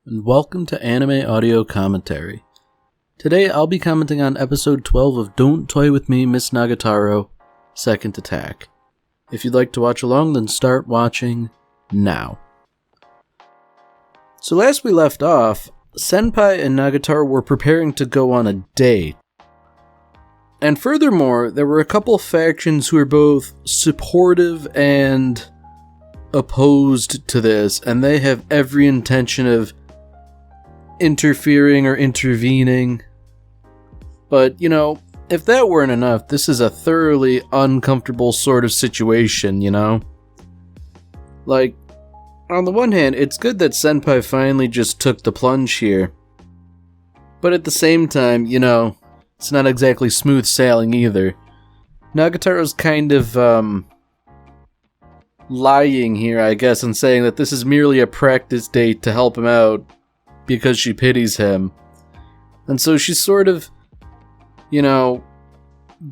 and welcome to Anime Audio Commentary. Today I'll be commenting on episode 12 of Don't Toy With Me, Miss Nagatoro, Second Attack. If you'd like to watch along, then start watching now. So last we left off, Senpai and Nagatoro were preparing to go on a date. And furthermore, there were a couple factions who were both supportive and opposed to this, and they have every intention of interfering or intervening. But, you know, if that weren't enough, this is a thoroughly uncomfortable sort of situation, you know? Like, on the one hand, it's good that Senpai finally just took the plunge here. But at the same time, you know, it's not exactly smooth sailing either. Nagatoro's kind of, lying here, I guess, and saying that this is merely a practice date to help him out because she pities him. And so she's sort of, you know,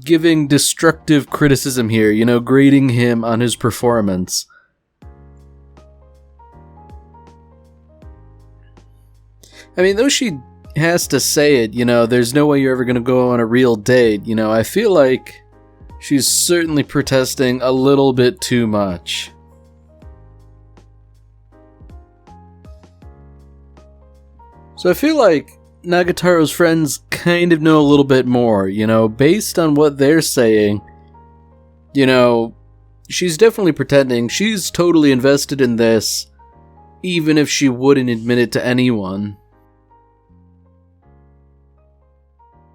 giving destructive criticism here, you know, grading him on his performance. I mean, though she has to say it, you know, there's no way you're ever going to go on a real date, you know, I feel like she's certainly protesting a little bit too much. So I feel like Nagatoro's friends kind of know a little bit more, you know, based on what they're saying. You know, she's definitely pretending she's totally invested in this, even if she wouldn't admit it to anyone.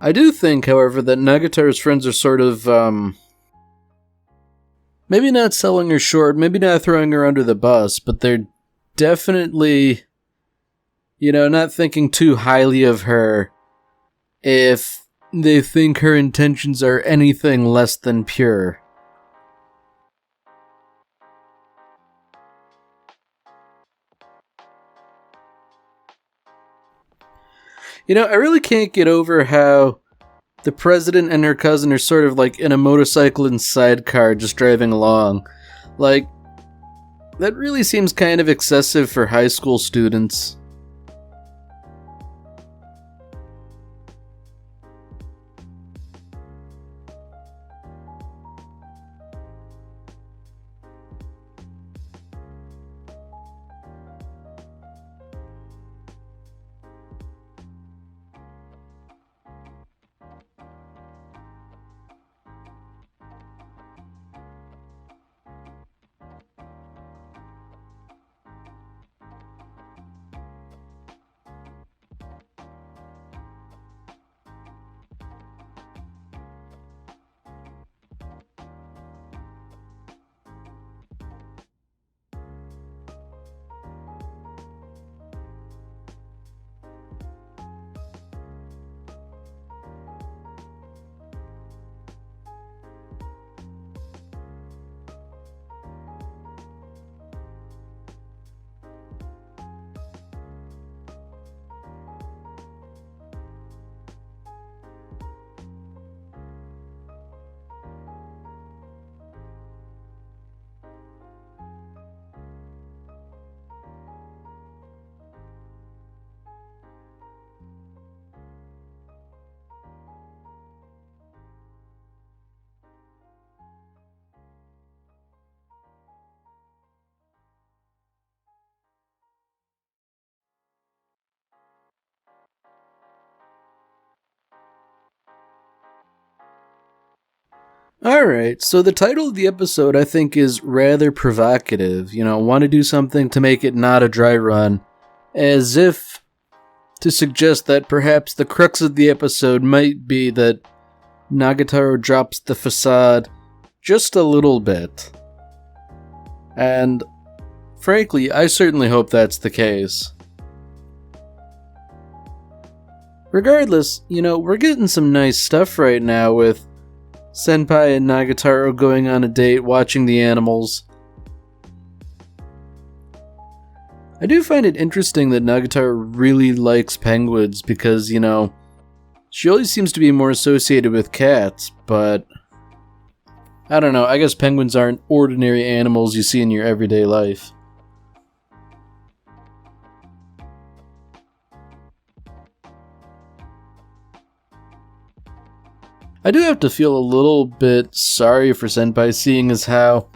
I do think, however, that Nagatoro's friends are sort of, maybe not selling her short, maybe not throwing her under the bus, but they're definitely, you know, not thinking too highly of her if they think her intentions are anything less than pure. You know, I really can't get over how the president and her cousin are sort of like in a motorcycle and sidecar just driving along. Like, that really seems kind of excessive for high school students. Alright, so the title of the episode I think is rather provocative. You know, want to do something to make it not a dry run, as if to suggest that perhaps the crux of the episode might be that Nagatoro drops the facade just a little bit. And frankly, I certainly hope that's the case. Regardless, you know, we're getting some nice stuff right now with Senpai and Nagatoro going on a date, watching the animals. I do find it interesting that Nagatoro really likes penguins because, you know, she always seems to be more associated with cats, but I don't know, I guess penguins aren't ordinary animals you see in your everyday life. I do have to feel a little bit sorry for Senpai, seeing as how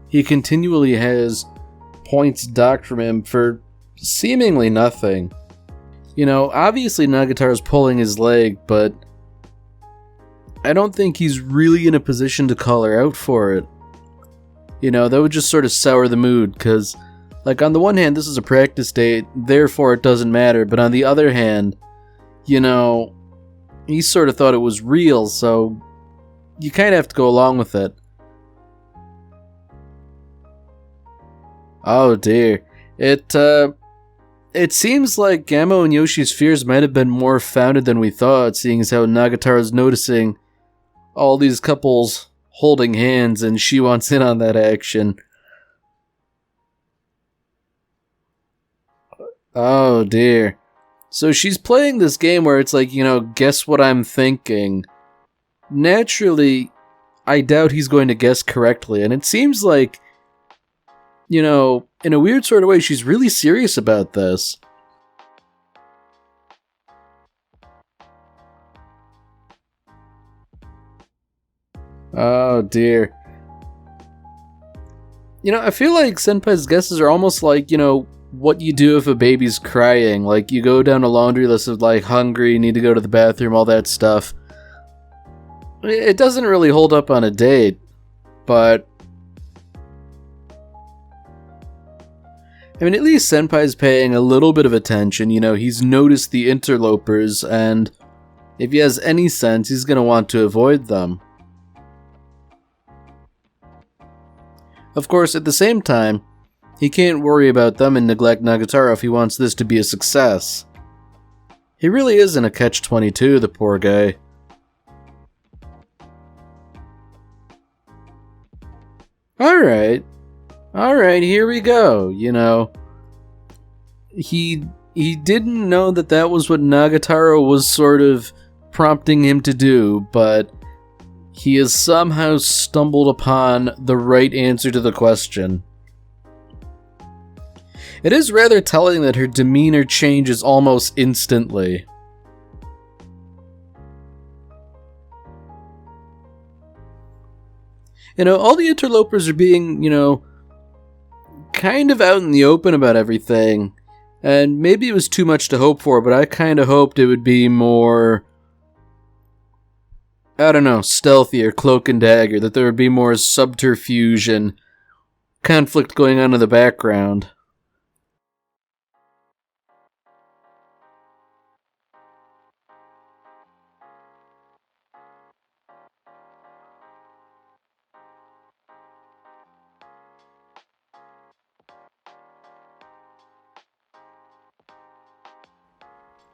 he continually has points docked from him for seemingly nothing. You know, obviously Nagataro's pulling his leg, but I don't think he's really in a position to call her out for it. You know, that would just sort of sour the mood, because, like, on the one hand, this is a practice date, therefore it doesn't matter, but on the other hand, you know, he sort of thought it was real, so you kind of have to go along with it. Oh dear. It seems like Gamo and Yoshi's fears might have been more founded than we thought, seeing as how Nagataro's noticing all these couples holding hands and she wants in on that action. Oh dear. So she's playing this game where it's like, you know, guess what I'm thinking. Naturally, I doubt he's going to guess correctly, and it seems like, you know, in a weird sort of way, she's really serious about this. Oh dear. You know, I feel like Senpai's guesses are almost like, you know, what you do if a baby's crying. Like, you go down a laundry list of, like, hungry, need to go to the bathroom, all that stuff. It doesn't really hold up on a date, but I mean, at least Senpai's paying a little bit of attention. You know, he's noticed the interlopers, and if he has any sense, he's gonna want to avoid them. Of course, at the same time, he can't worry about them and neglect Nagatoro if he wants this to be a success. He really is in a catch-22, the poor guy. Alright, here we go, you know. He didn't know that was what Nagatoro was sort of prompting him to do, but he has somehow stumbled upon the right answer to the question. It is rather telling that her demeanor changes almost instantly. You know, all the interlopers are being, you know, kind of out in the open about everything. And maybe it was too much to hope for, but I kind of hoped it would be more, I don't know, stealthy or cloak and dagger, that there would be more subterfuge and conflict going on in the background.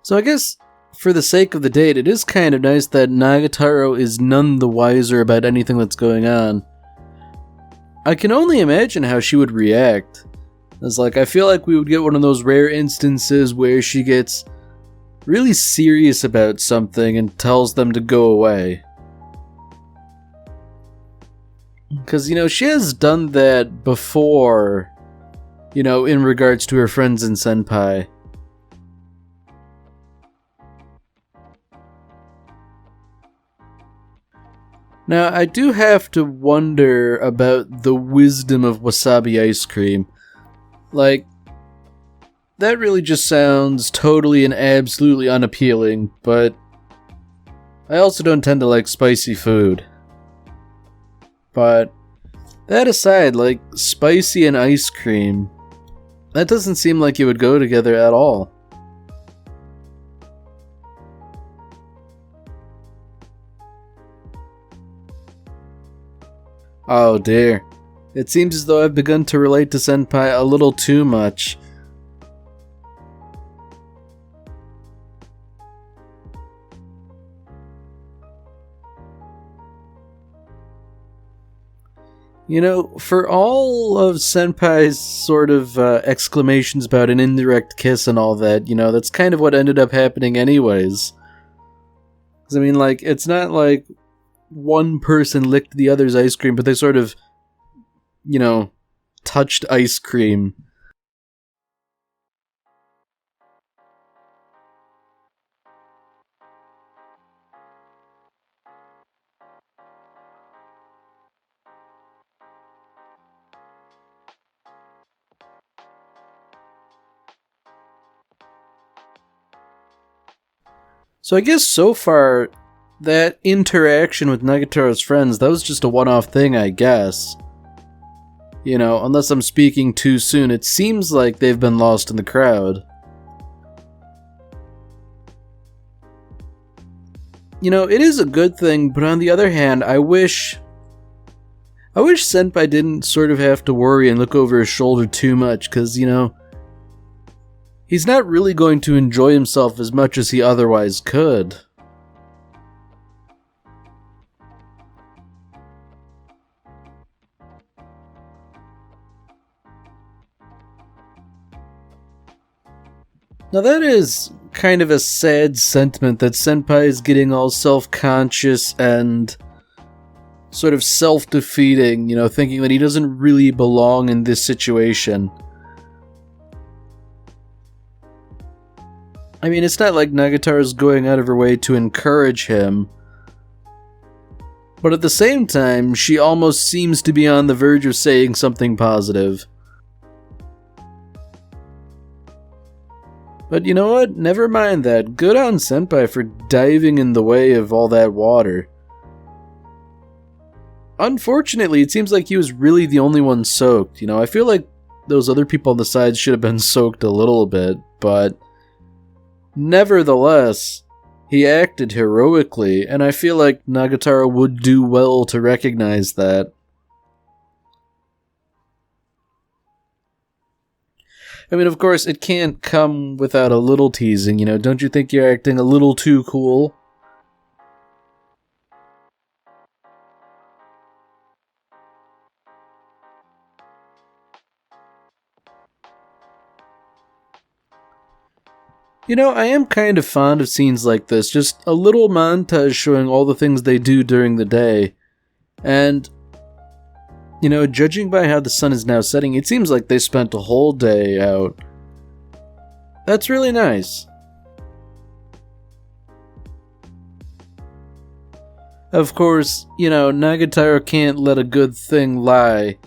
So I guess, for the sake of the date, it is kind of nice that Nagatoro is none the wiser about anything that's going on. I can only imagine how she would react. It's like, I feel like we would get one of those rare instances where she gets really serious about something and tells them to go away. Because, you know, she has done that before, you know, in regards to her friends and senpai. Now, I do have to wonder about the wisdom of wasabi ice cream. Like, that really just sounds totally and absolutely unappealing, but I also don't tend to like spicy food. But that aside, like, spicy and ice cream, that doesn't seem like it would go together at all. Oh dear. It seems as though I've begun to relate to Senpai a little too much. You know, for all of Senpai's sort of exclamations about an indirect kiss and all that, you know, that's kind of what ended up happening anyways. 'Cause, I mean, like, it's not like one person licked the other's ice cream, but they sort of, you know, touched ice cream. So I guess so far, that interaction with Nagatoro's friends, that was just a one-off thing, I guess. You know, unless I'm speaking too soon, it seems like they've been lost in the crowd. You know, it is a good thing, but on the other hand, I wish Senpai didn't sort of have to worry and look over his shoulder too much, because, you know, he's not really going to enjoy himself as much as he otherwise could. Now that is kind of a sad sentiment that Senpai is getting all self-conscious and sort of self-defeating, you know, thinking that he doesn't really belong in this situation. I mean, it's not like Nagatoro's going out of her way to encourage him, but at the same time, she almost seems to be on the verge of saying something positive. But you know what? Never mind that. Good on Senpai for diving in the way of all that water. Unfortunately, it seems like he was really the only one soaked. You know, I feel like those other people on the sides should have been soaked a little bit, but nevertheless, he acted heroically, and I feel like Nagatoro would do well to recognize that. I mean, of course, it can't come without a little teasing, you know, don't you think you're acting a little too cool? You know, I am kind of fond of scenes like this, just a little montage showing all the things they do during the day. And, you know, judging by how the sun is now setting, it seems like they spent a whole day out. That's really nice. Of course, you know, Nagatoro can't let a good thing lie.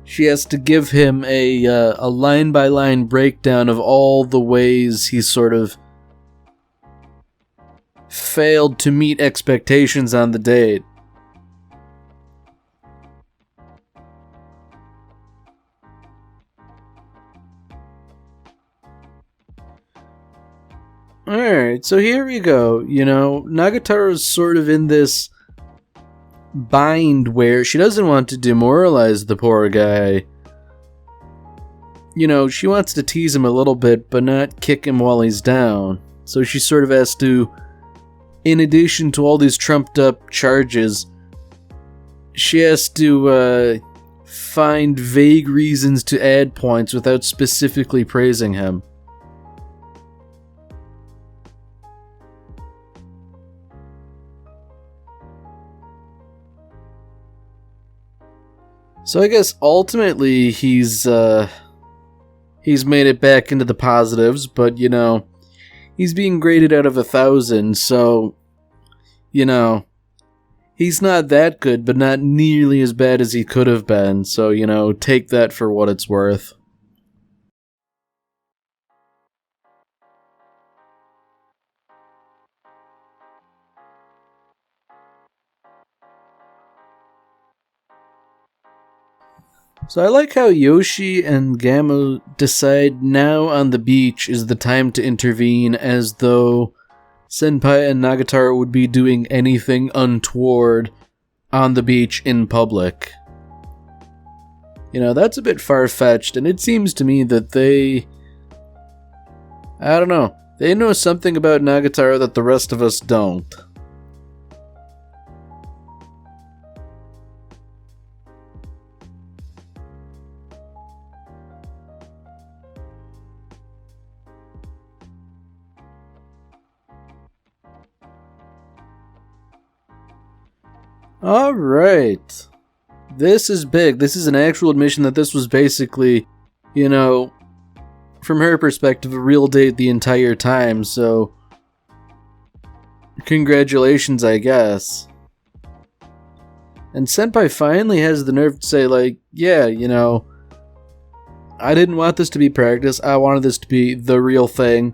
She has to give him a line-by-line breakdown of all the ways he sort of failed to meet expectations on the date. Alright, so here we go. You know, Nagatoro's sort of in this bind where she doesn't want to demoralize the poor guy. You know, she wants to tease him a little bit, but not kick him while he's down. So she sort of has to, in addition to all these trumped up charges, she has to find vague reasons to add points without specifically praising him. So I guess ultimately he's made it back into the positives, but you know, he's being graded out of 1,000, so you know, he's not that good, but not nearly as bad as he could have been, so you know, take that for what it's worth. So I like how Yoshi and Gamu decide now on the beach is the time to intervene, as though Senpai and Nagatoro would be doing anything untoward on the beach in public. You know, that's a bit far-fetched, and it seems to me that I don't know, they know something about Nagatoro that the rest of us don't. Alright. This is big. This is an actual admission that this was basically, you know, from her perspective, a real date the entire time, so congratulations, I guess. And Senpai finally has the nerve to say, like, yeah, you know, I didn't want this to be practice, I wanted this to be the real thing.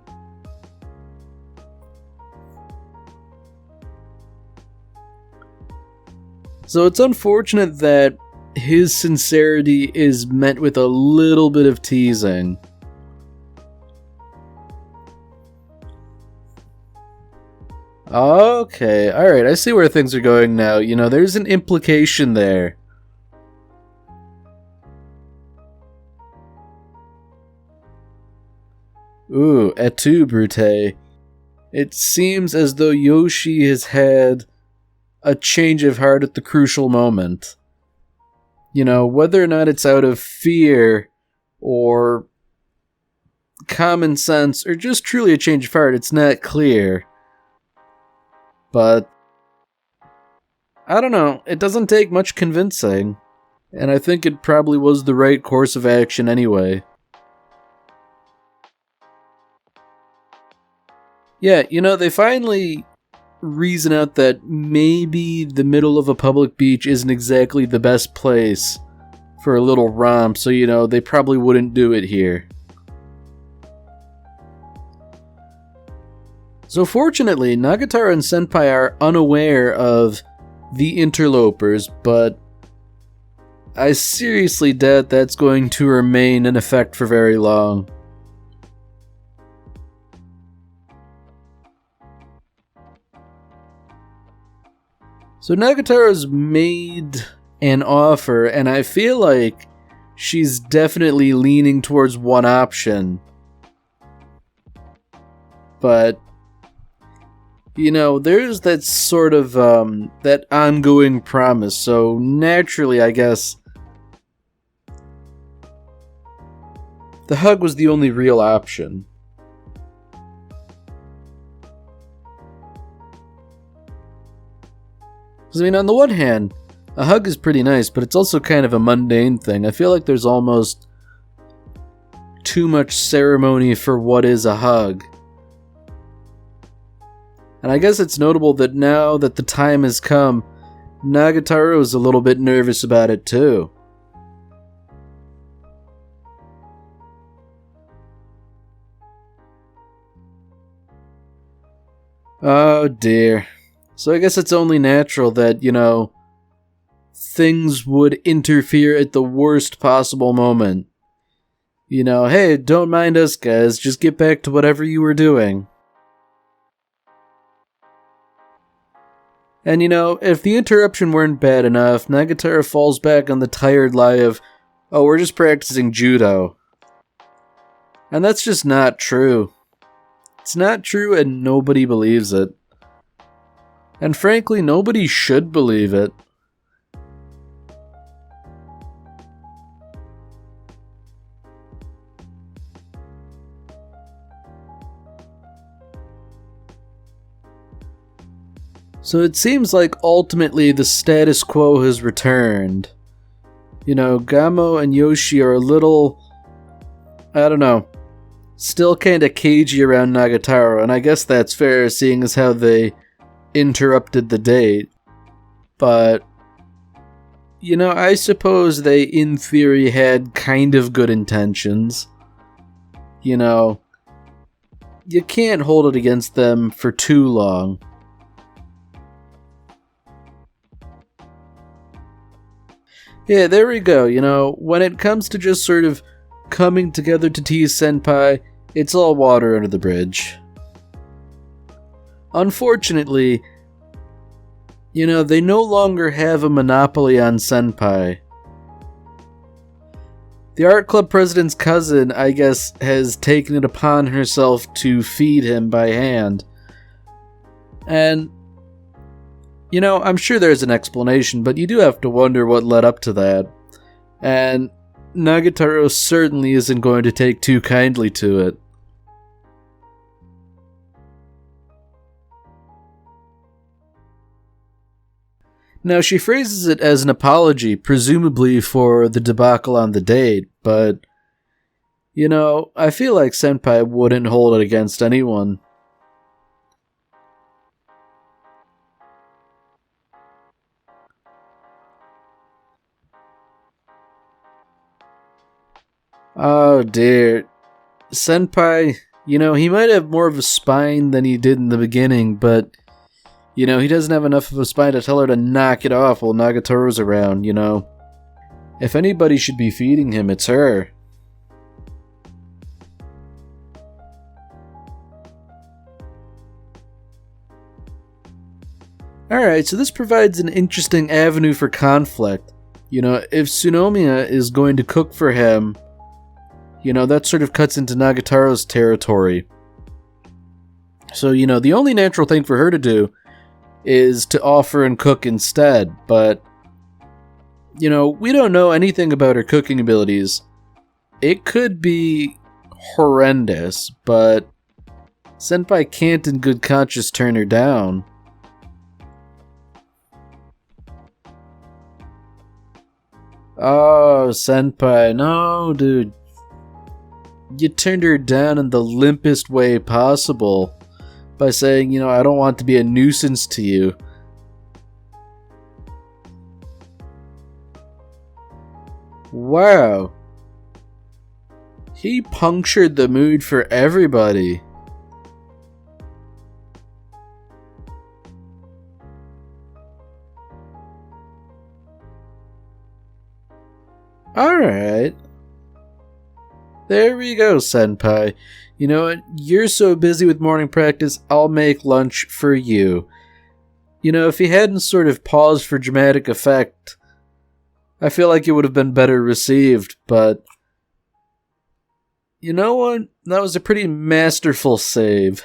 So it's unfortunate that his sincerity is met with a little bit of teasing. Okay, alright, I see where things are going now. You know, there's an implication there. Ooh, et tu, Brute. It seems as though Yoshi has had a change of heart at the crucial moment. You know, whether or not it's out of fear or common sense or just truly a change of heart, it's not clear. But I don't know, it doesn't take much convincing, and I think it probably was the right course of action anyway. Yeah, you know, they finally reason out that maybe the middle of a public beach isn't exactly the best place for a little romp, so, you know, they probably wouldn't do it here. So fortunately, Nagatoro and Senpai are unaware of the interlopers, but I seriously doubt that's going to remain in effect for very long. So Nagatoro's made an offer, and I feel like she's definitely leaning towards one option. But, you know, there's that sort of, that ongoing promise, so naturally, I guess, the hug was the only real option. Because, I mean, on the one hand, a hug is pretty nice, but it's also kind of a mundane thing. I feel like there's almost too much ceremony for what is a hug. And I guess it's notable that now that the time has come, Nagatoro is a little bit nervous about it too. Oh dear. So I guess it's only natural that, you know, things would interfere at the worst possible moment. You know, hey, don't mind us guys, just get back to whatever you were doing. And you know, if the interruption weren't bad enough, Nagatoro falls back on the tired lie of, oh, we're just practicing judo. And that's just not true. It's not true and nobody believes it. And frankly, nobody should believe it. So it seems like ultimately the status quo has returned. You know, Gamo and Yoshi are a little, I don't know, still kinda cagey around Nagatoro, and I guess that's fair seeing as how they interrupted the date. But, you know, I suppose they in theory had kind of good intentions. You know, you can't hold it against them for too long. Yeah, there we go. You know, when it comes to just sort of coming together to tease Senpai, it's all water under the bridge. Unfortunately, you know, they no longer have a monopoly on Senpai. The art club president's cousin, I guess, has taken it upon herself to feed him by hand. And, you know, I'm sure there's an explanation, but you do have to wonder what led up to that. And Nagatoro certainly isn't going to take too kindly to it. Now, she phrases it as an apology, presumably for the debacle on the date, but, you know, I feel like Senpai wouldn't hold it against anyone. Oh dear. Senpai, you know, he might have more of a spine than he did in the beginning, but You know, he doesn't have enough of a spine to tell her to knock it off while Nagatoro's around, you know. If anybody should be feeding him, it's her. Alright, so this provides an interesting avenue for conflict. You know, if Tsunomiya is going to cook for him, you know, that sort of cuts into Nagatoro's territory. So, you know, the only natural thing for her to do is to offer and cook instead, but, you know, we don't know anything about her cooking abilities. It could be horrendous, but Senpai can't in good conscience turn her down. Oh, Senpai, no, dude. You turned her down in the limpest way possible by saying, you know, I don't want to be a nuisance to you. Wow. He punctured the mood for everybody. Alright. There we go, Senpai. You know what? You're so busy with morning practice, I'll make lunch for you. You know, if he hadn't sort of paused for dramatic effect, I feel like it would have been better received, but you know what? That was a pretty masterful save.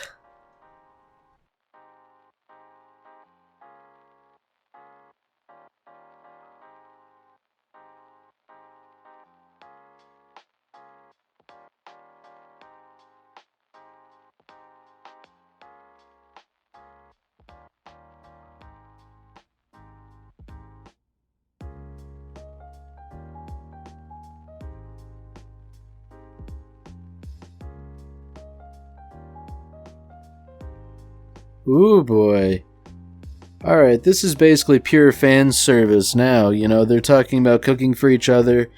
Ooh boy. Alright, this is basically pure fan service now, you know, they're talking about cooking for each other,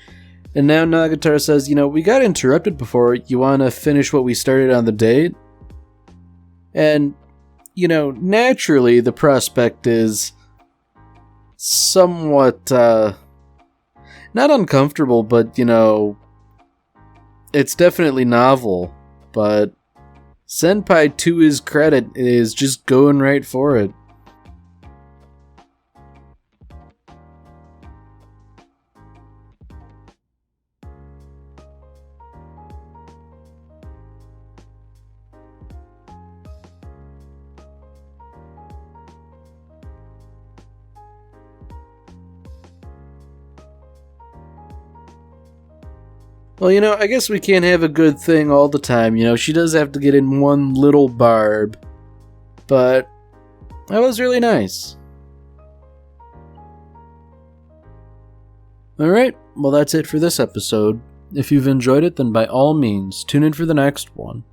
and now Nagatoro says, you know, we got interrupted before, you wanna finish what we started on the date? And, you know, naturally the prospect is somewhat, not uncomfortable, but, you know, it's definitely novel, but Senpai, to his credit, is just going right for it. Well, you know, I guess we can't have a good thing all the time, you know, she does have to get in one little barb, but that was really nice. Alright, well that's it for this episode. If you've enjoyed it, then by all means, tune in for the next one.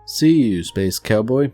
See you, Space Cowboy.